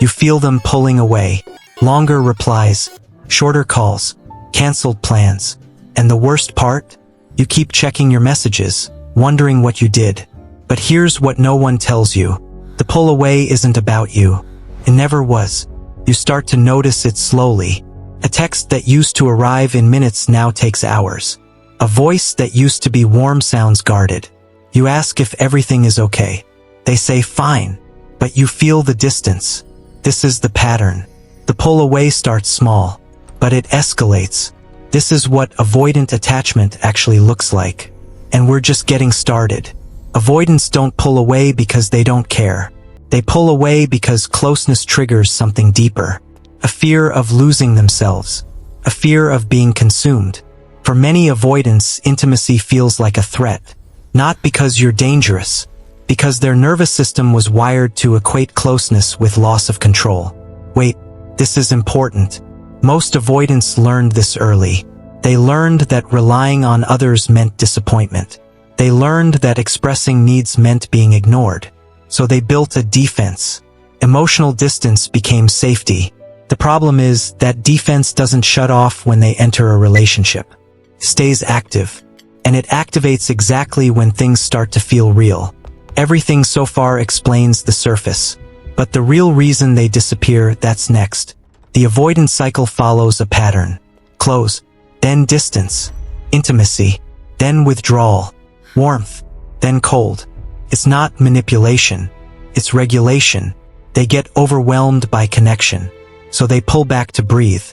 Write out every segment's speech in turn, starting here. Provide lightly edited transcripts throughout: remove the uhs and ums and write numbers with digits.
You feel them pulling away. Longer replies, shorter calls, canceled plans. And the worst part? You keep checking your messages, wondering what you did. But here's what no one tells you. The pull away isn't about you. It never was. You start to notice it slowly. A text that used to arrive in minutes now takes hours. A voice that used to be warm sounds guarded. You ask if everything is okay. They say fine, but you feel the distance. This is the pattern. The pull away starts small, but it escalates. This is what avoidant attachment actually looks like. And we're just getting started. Avoidants don't pull away because they don't care. They pull away because closeness triggers something deeper. A fear of losing themselves. A fear of being consumed. For many avoidants, intimacy feels like a threat. Not because you're dangerous, because their nervous system was wired to equate closeness with loss of control. Wait, this is important. Most avoidants learned this early. They learned that relying on others meant disappointment. They learned that expressing needs meant being ignored. So they built a defense. Emotional distance became safety. The problem is that defense doesn't shut off when they enter a relationship. It stays active. And it activates exactly when things start to feel real. Everything so far explains the surface. But the real reason they disappear, that's next. The avoidance cycle follows a pattern. Close, then distance, intimacy, then withdrawal, warmth, then cold. It's not manipulation. It's regulation. They get overwhelmed by connection. So they pull back to breathe.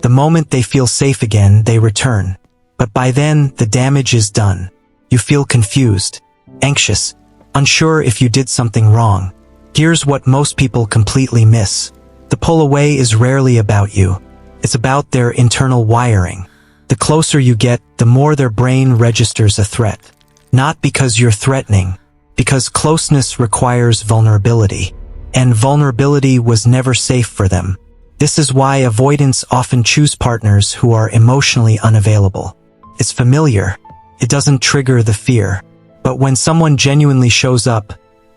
The moment they feel safe again, they return. But by then, the damage is done. You feel confused, anxious, unsure if you did something wrong. Here's what most people completely miss. The pull away is rarely about you. It's about their internal wiring. The closer you get, the more their brain registers a threat. Not because you're threatening, because closeness requires vulnerability. And vulnerability was never safe for them. This is why avoidants often choose partners who are emotionally unavailable. It's familiar. It doesn't trigger the fear. But when someone genuinely shows up,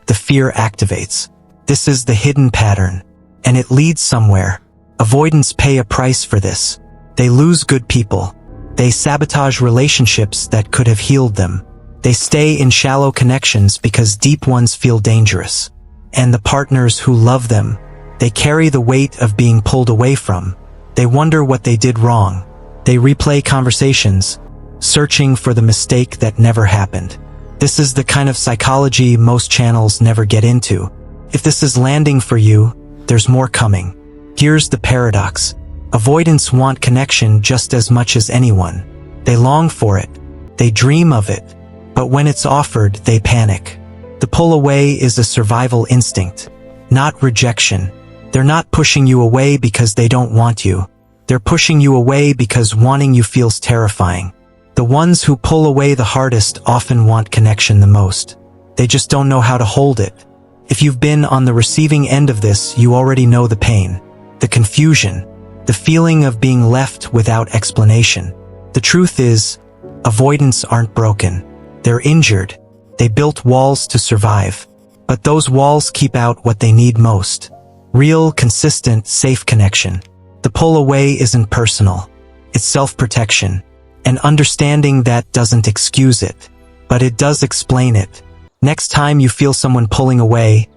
the fear activates. This is the hidden pattern. And it leads somewhere. Avoidants pay a price for this. They lose good people. They sabotage relationships that could have healed them. They stay in shallow connections because deep ones feel dangerous. And the partners who love them, they carry the weight of being pulled away from. They wonder what they did wrong. They replay conversations, searching for the mistake that never happened. This is the kind of psychology most channels never get into. If this is landing for you, there's more coming. Here's the paradox. Avoidants want connection just as much as anyone. They long for it. They dream of it. But when it's offered, they panic. The pull away is a survival instinct, not rejection. They're not pushing you away because they don't want you. They're pushing you away because wanting you feels terrifying. The ones who pull away the hardest often want connection the most. They just don't know how to hold it. If you've been on the receiving end of this, you already know the pain, the confusion, the feeling of being left without explanation. The truth is, avoidants aren't broken. They're injured. They built walls to survive. But those walls keep out what they need most. Real, consistent, safe connection. The pull away isn't personal. It's self-protection. And understanding that doesn't excuse it. But it does explain it. Next time you feel someone pulling away,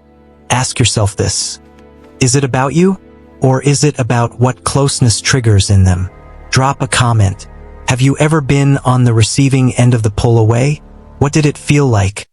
ask yourself this. Is it about you? Or is it about what closeness triggers in them? Drop a comment. Have you ever been on the receiving end of the pull away? What did it feel like?